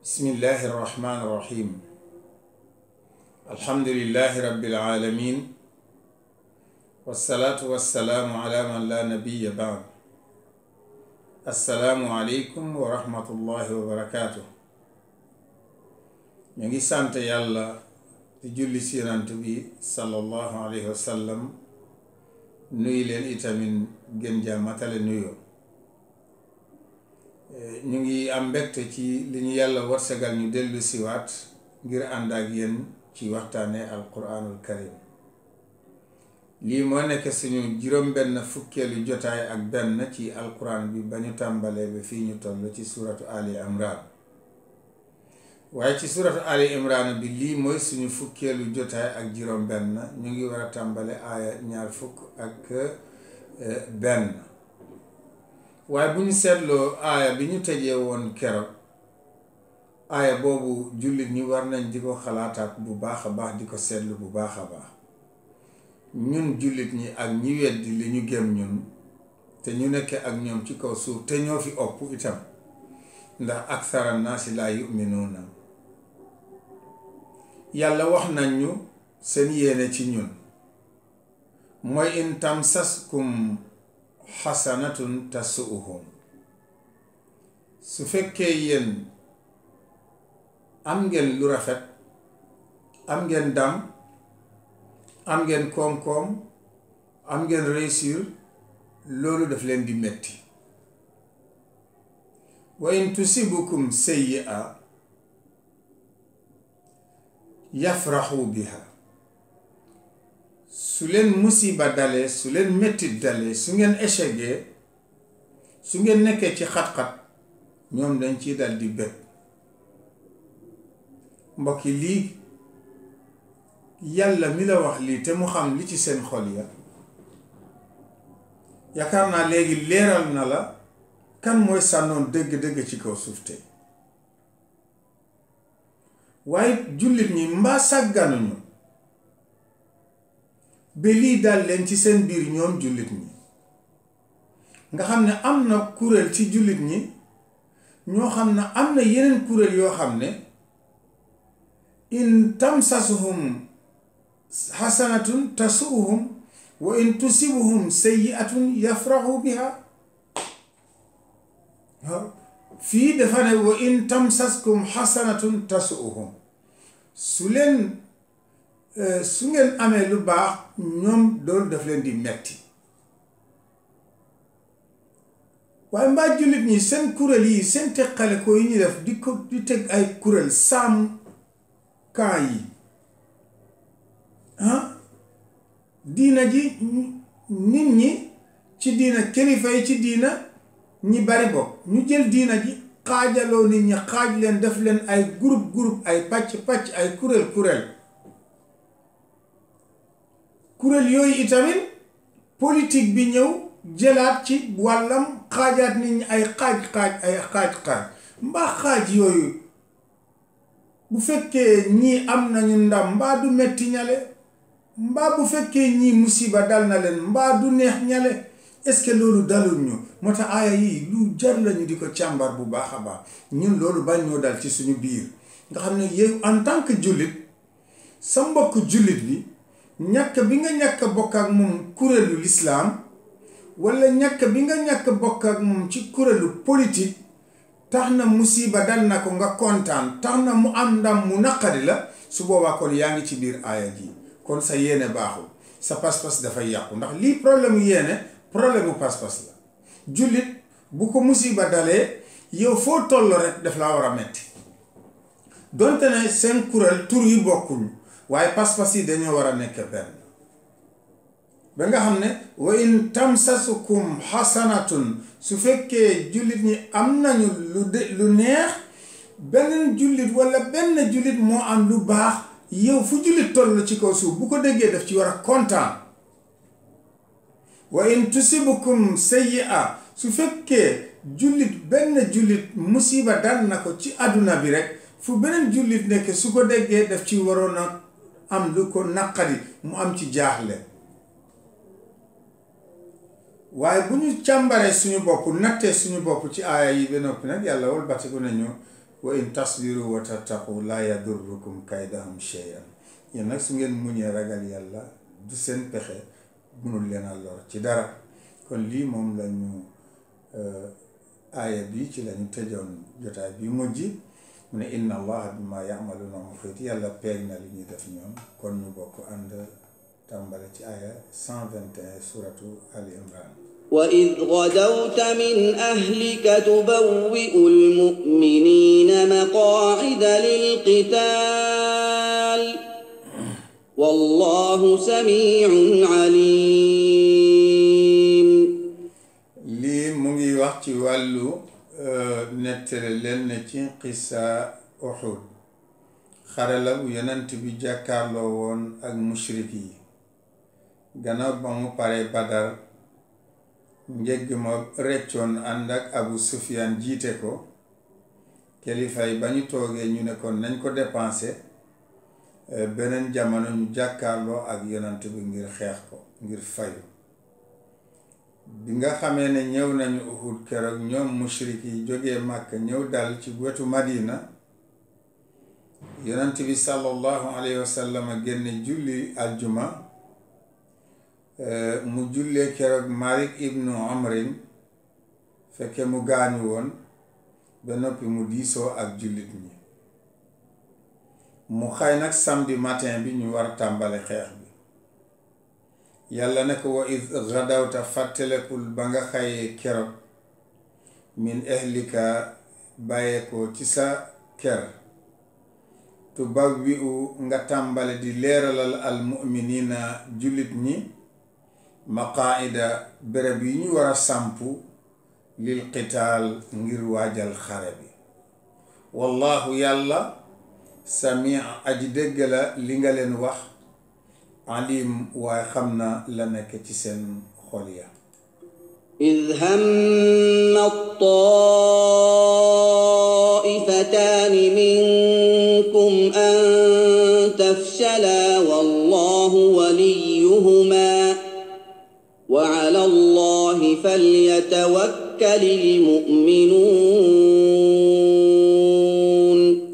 bismillahi irrahmani irrahim alhamdulillahi rabbil alamin wassalaatu wassalaamu ala man la nabiya baad assalaamu aleykum wa rahmatullahi wa barakaatu. ñu ngi sant yàlla di julli si yonent bi sallallahu alayhi wa sallam nuyu leen itamit gën jàmmatale nuyoo. ñu ngi am mbégte ci li ñu yàlla warsagal ñu dellu siwaat ngir ànd ak yéen ci waxtaane alquraanul karim. lii moo nekk suñu juróom-benn fukkeelu jotaay ak benn ci alquraan bi ba ñu tàmbalee ba fii ñu toll ci suuratu ali imran. waaye ci suuratu ali imran bi lii mooy suñu fukkeelu jotaay ak juróom-benn ñu ngi war a tàmbale aaya ñaar fukk ak benn. waaye bu ñu seetloo aaya bi ñu tëjee woon keroog aaya boobu jullit ñi war nañ di ko xalaataat bu baax a baax di ko seetlu bu baax a baax. ñun jullit ñi ak ñi weddi li ñu gëm ñun te ñu nekk ak ñoom ci kaw suuf te ñoo fi ëpp itam ndax aksara naasi laa yuminuuna. yàlla wax nañ ñu seen yéene ci ñun mooy in tamsaskum xasanatun tasuuhum. su fekkee yéen am ngeen lu rafet, am ngeen dam, am ngeen koom-koom, am ngeen réussir, loolu daf leen di metti. wa in tusibukum sayyi'a yafraxu biha. su leen musiba dalee, su leen mettit dalee, su ngeen échecgee, su ngeen nekkee ci xat-xat, ñoom dañ ciy dal di bég. mbokki lii yàlla mi la wax lii te mu xam li ci seen xol ya, yaakaar naa léegi leeral na la kan mooy sànnoon dëgg-dëgg ci kaw suuf tey. waaye jullit ñi mbaa sàgganuñu ba lii dal leen ci seen biir ñoom jullit ñi, nga xam ne am na kuréel ci jullit ñi ñoo xam ne am na yeneen kuréel yoo xam ne in tamsasuhum xasanatun tasuuhum wa in tusibuhum sayyi'atun yafraxu biha. fii dafa ne wa in tamsaskum xasanatun tasuuhum. su ngeen amee lu baax ñoom loolu daf leen di metti. waaye mbaa jullit ñi seen kuréel yi seen teqale ko yi ñu def di teg ay kuréel saam kaa yi diina ji nit ñi ci diina, kilifa yi ci diina ñi bari bokk ñu jël diina ji xaajaloo nit ñi, xaaj leen def leen ay groupe ay pàcc ay kuréel yooyu itamit politique bi ñëw jëlaat ci wàllam xaajaat nit ñi ay xaaj mbaa xaaj yooyu bu fekkee ñii am nañu ndam mbaa du metti ñale, mbaa bu fekkee ñii musiba dal na leen mbaa du neex ñale. est-ce que loolu dalul ñu? moo tax aaya yi lu jar lañu di ko càmbar bu baax a baax. ñun loolu bañ ñoo dal ci suñu biir nga xam ne yow en tant que jullit, sa mbokk jullit bi ñàkk bi nga ñàkk bokk ak moom kuréelu lislaam walla ñàkk bi nga ñàkk bokk ak moom ci kuréelu politique tax na musiba dal na ko nga kontaan, tax na mu am ndam mu naqari la, su boobaa kon yaa ngi ci biir aaya ji. kon sa yéene baaxul, sa pas-pas dafay yàqu, ndax lii problème mu yéene problème mu pas-pas la. jullit bu ko musiba dalee yow foo toll rek daf laa war a metti, donte ne seen kuréel tur yi bokkul waaye pas-pas yi dañoo war a nekk benn. ba nga xam ne wa in tamsasukum xasanatun, su fekkee jullit ñi am nañu lu neex, benn jullit walla benn jullit moo am lu baax, yow fu jullit toll ci kaw suuf bu ko déggee daf ci war a kontaan. wa in tusibukum sayyi'a, su fekkee benn jullit musiba dal na ko ci àdduna bi rek, fu beneen jullit nekk su ko déggee daf ci waroon a am lu ko naqari, mu am ci jaaxle. waaye bu ñu càmbaree suñu bopp, nattee suñu bopp ci aaya yi ba noppi nag yàlla walbatiku nañu wa in tasbiru wa tattaqu laa yadurrukum kaydahum shay'an yéen nag su ngeen muñee ragal yàlla du seen pexe mënul leen a lor ci dara kon lii moom lañu aaya bi ci lañu tëjoon jotaay bi mujj mu ne inna allaha bima ya'maluna muhiit yàlla peeg na li ñuy def ñoom kon ñu bokk ànd tàmbale ci aaya 121 suratu Ali Imran وإذ غدوت من أهلك تبوئ المؤمنين مقاعد للقتال والله سميع عليم lii mu ngi wax ci wàllu nettali leen ci qissa Uhud xare la bu yonent bi jàkkaarloo woon ak mushrik yi gannaaw ba mu pare Badar njëgg ma reccoon ànd ak Abu Sufyaan jiite ko kilifa yi ba ñu toogee ñu ne kon nañ ko dépensé beneen jamono ñu jàkkaarloo ak yonent bi ngir xeex ko ngir fayu bi nga xamee ne ñëw nañu Uhud keroog ñoom mushrik yi jógee Màkka ñëw dal ci wetu Madina yonent bi sallallahu alayhi wa sallam génne julli aljuma mu jullee keroog Malik ibnu Amrin fekke mu gaañu woon ba noppi mu diisoo ak jullit ñi mu xay nag samedi matin bi ñu war tàmbale xeex bi yàlla ne ko wa id gadawta fàttalekul ba nga xayee keroog min ahlika bàyyeekoo ci sa ker tubawwi'u nga tàmbale di leeralal al mu'minina jullit ñi maqaida béréb yi ñu war a sampu lil qitaal ngir waajal xare bi wallahu yàlla sami aji dégg la li nga leen wax alim waaye xam na la nekk ci seen xol ya إذ هم الطائفتان منكم أن تفشلا والله وليهما وعلى الله فليتوكل المؤمنون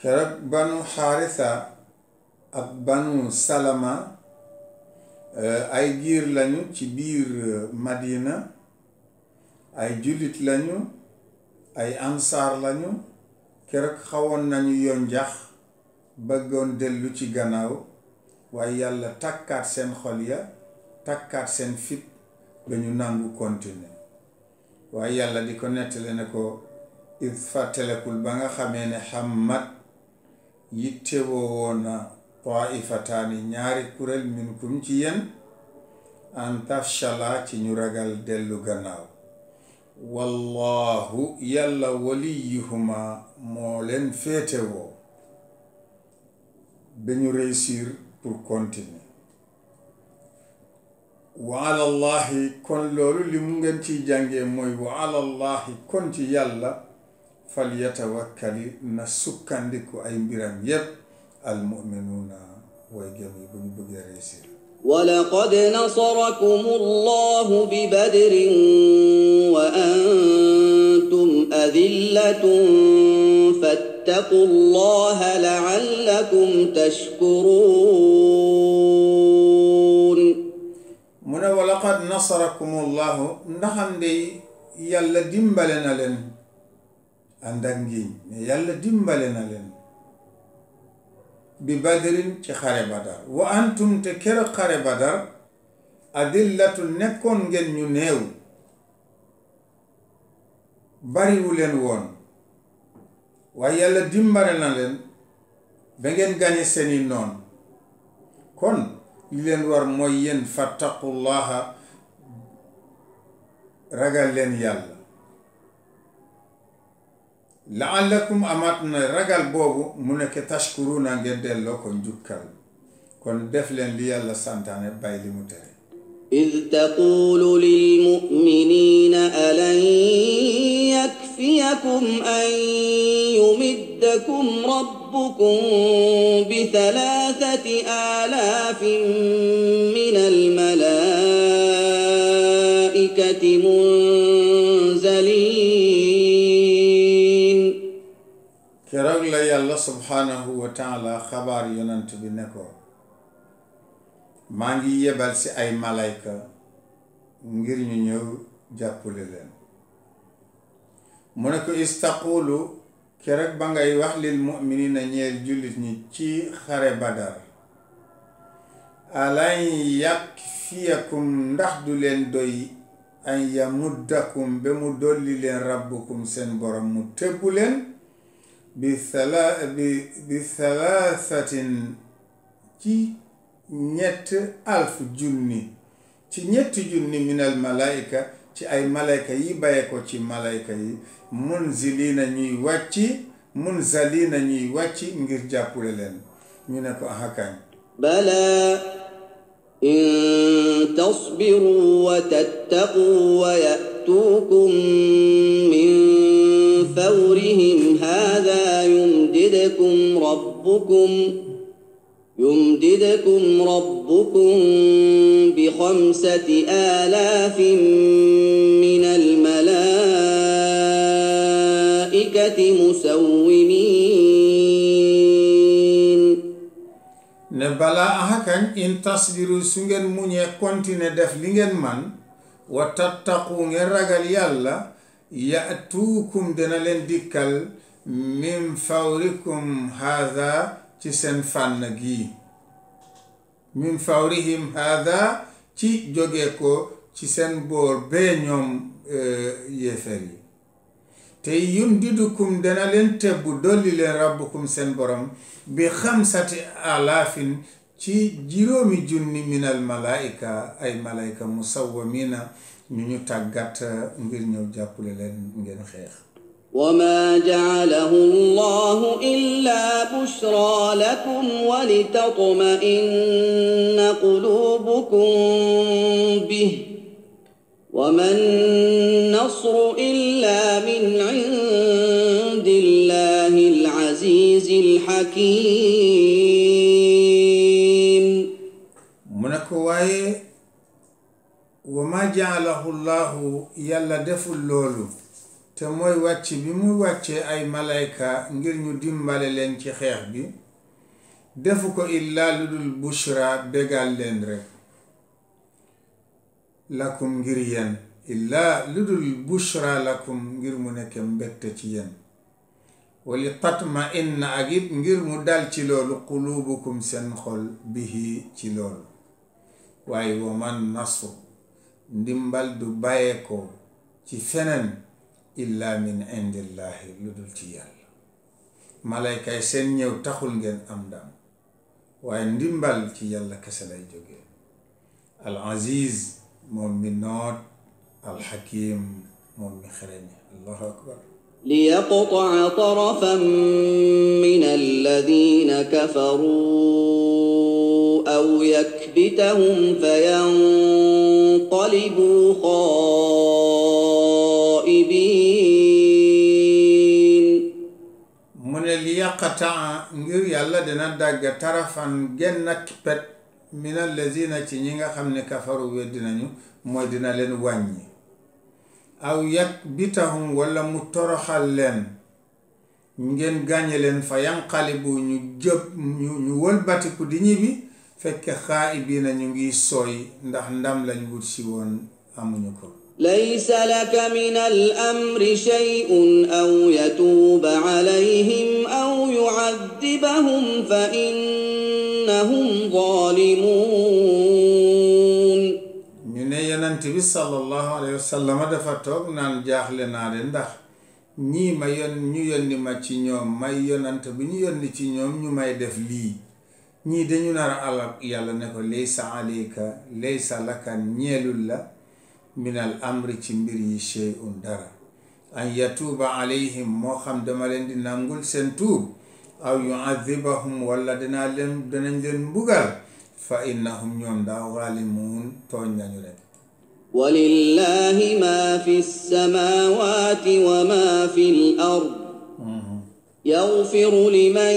keroog banu xaarisa ak banu salama ay giir lañu ci biir Madina ay jullit lañu ay ansaar lañu keroog xawoon nañu yonjax bëggoon dellu ci gannaaw waaye yàlla takkaat seen xol ya takkaat seen fit ba ñu nangu continuer waaye yàlla di ko nettali ne ko id fàttalekul ba nga xamee ne Hammat yittewoo woon na taifataani ñaari kuréel minkum ci yéen an tafshala ci ñu ragal dellu gannaaw wallahu yàlla waliyuhuma moo leen féetewoo ba ñu réussir pour continuer wa alallahi kon loolu li mu ngeen ciy jàngee mooy wa alallahi kon ci yàlla fal yatawakkali na sukkandiku ay mbiram yépp almuminuuna way gëm yi bu ñu bëggee réussir ولقد نصركم الله ببدر وأنتم أذلة فاتقوا الله لعلكم تشكرون mu ne walaqad nasarakumullahu ndaxam dey yàlla dimbale na leen ànd ak ngiñ ne yàlla dimbale na leen bi badrin ci xare badar wa antum te keroog xare badar adillatu nekkoon ngeen ñu néew bariwu leen woon waaye yàlla dimbale na leen ba ngeen gañe seeni noon kon li leen war mooy yéen fattaqullaha ragal leen yàlla la'allakum amat na ragal boobu mu nekk tashkuruna ngeen delloo ko njukkal kon def leen li yàlla santaane bàyyi li mu tere إذ تقول للمؤمنين ألن يكفيكم أن يمدكم ربكم ب3,000 من الملائكة منزلين keroog la yàlla subhaanahu wa taala xabaar yonant bi ne ko maa ngi yebal ci ay malayka ngir ñu ñëw jàppale leen mu ne ko istaqulu keroog ba ngay wax lil mu'minina ñeel jullit ñi ci xare Badar alan yakfiyakum ndax du leen doy an yamuddakum ba mu dolli leen rabbukum seen borom mu tëbbu leen bi thalathatin ci 3,000 ci 3,000 minal malaika ci ay malayka yi baye ko ci malayka yi munzalina ñuy wàcc ngir jàppule leen ñu ne ko ahakañ بلى إن تصبروا وتتقوا ويأتوكم من فورهم هذا يمددكم ربكم ب5,000 من الملائكة مسومين ne balaa ahakañ in tasbiru su ngeen muñee continuer def li ngeen man wa tattaqu ngeen ragal yàlla ya'tuukum dina leen dikkal min fawrikum haada ci seen fànn gi min fawrihim haada ci jóge ko ci seen boor bee ñoom yéefar yi te yumdidukum dana leen tebbu dolli leen rabbukum seen borom bi 5,000 ci 5,000 minal malaika ay malaika musawwamina ñu tàggat ngir ñëw jàppale leen ngeen xeex وما جعله الله إلا بشرى لكم ولتطمئن قلوبكم به وما النصر إلا من عند الله العزيز الحكيم منك واي وما جعله الله يلا دفو اللولو te mooy wàcc bi muy wàccee ay malayka ngir ñu dimbale leen ci xeex bi defu ko illaa lu dul bushra bégal leen rek lakum ngir yéen illaa lu dul bushra lakum ngir mu nekk mbégte ci yéen wali tatma inna ak it ngir mu dal ci loolu qulubukum seen xol bihi ci loolu waaye wa man nasru ndimbal du bàyyee ko ci feneen illa min indillahi lu dul ci yàlla malaykay seen ñëw taxul ngeen am ndam waaye ndimbal ci yàlla kese lay jógee al aziz moom mi noot al hakim moom mi xereñ allahu akbar ليقطع طرفا من الذين كفروا أو يكبتهم فينقلبوا خائبين من ليقطع ngir yàlla dina dagg tarafan genn pet min allazina ci ñi nga xam ne kafaru weddi nañu mooy dina leen wàññi aw yakbitahum wala mu toroxal leen ngeen gàññe leen fa yanqalibu ñu wëlbatiku di ñibbi fekk xaa'ibiina ñu ngi sooy ndax ndam lañ wut si woon amuñu ko ليس لك من الأمر شيء أو يتوب عليهم أو يعذبهم فإنهم ظالمون ñu ne yonent bi sallallahu alayhi wa sallam dafa toog naan jaaxle naa de ndax ñii ñu yónni ma ci ñoom may yonent bi ñu yónni ci ñoom ñu may def lii ñii dañu nar a alal yàlla ne ko laysa alayka laysa laka ñeelul la minal amri ci mbir yi shay'un dara an yatuuba alayhim moo xam dama leen di nangul seen tuub aw yu'adhibahum wala danañ leen mbugal fa innahum ñoom daa zalimun tooñ nañu rek ولله ما في السماوات وما في الأرض يغفر لمن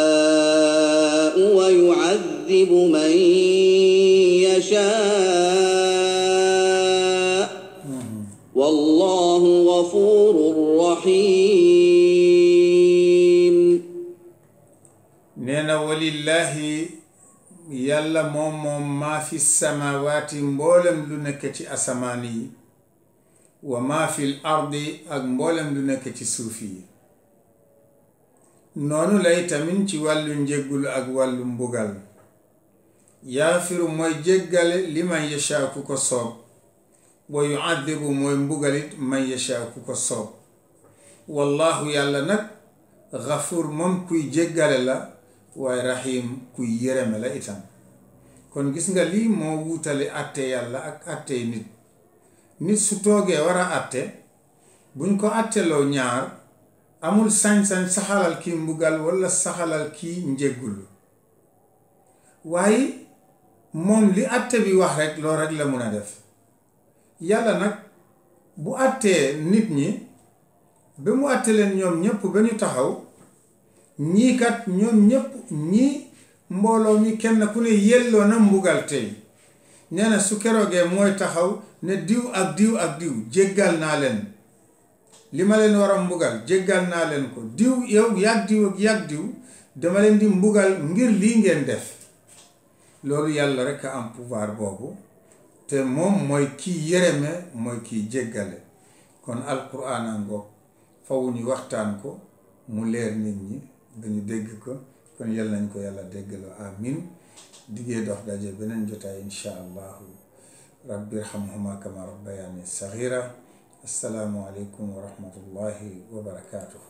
يشاء ويعذب من يشاء والله غفور رحيم na walillahi yàlla moom maa fi samawaati mboolem lu nekk ci asamaan yi wa maa fil ardi ak mboolem lu nekk ci suuf yi noonu lay tamit ci wàllu njéggul ak wàllu mbugal yaafiru mooy jéggale li man yashaa ku ko soob wa yuadibu mooy mbugalit man yashaa ku ko soob wallahu yàlla nag xafur moom kuy jéggale la waaye rahim kuy yërëme la itam kon gis nga lii moo wuutale àtte yàlla ak àtte nit nit su toogee war a àtte buñ ko àtteloo ñaar amul sañ-sañ saxalal kii mbugal walla saxalal kii njéggul waaye moom li àtte bi wax rek loo rek la mun a def yàlla nag bu àttee nit ñi ba mu àtte leen ñoom ñëpp ba ñu taxaw ñii kat ñoom ñëpp ñii mbooloo mi kenn ku ne yelloo na mbugal tey nee na su keroogee mooy taxaw ne diw ak diw ak diw jéggal naa leen li ma leen war a mbugal jéggal naa leen ko diw yow yàgg diw ak yàgg diw dama leen di mbugal ngir lii ngeen def loolu yàlla rekk a am pouvoir boobu te moom mooy kii yërëme mooy kii jéggale kon alquran a ngoog fawu ñu waxtaan ko mu leer nit ñi dañu dégg ko kon yal nañ ko yàlla déggaloo amin diggee dox daje beneen jotaay insha allahu rabbi irhamhuma kama rabbayani saghira assalaamu aleykum wa rahmatullahi wa barakatuh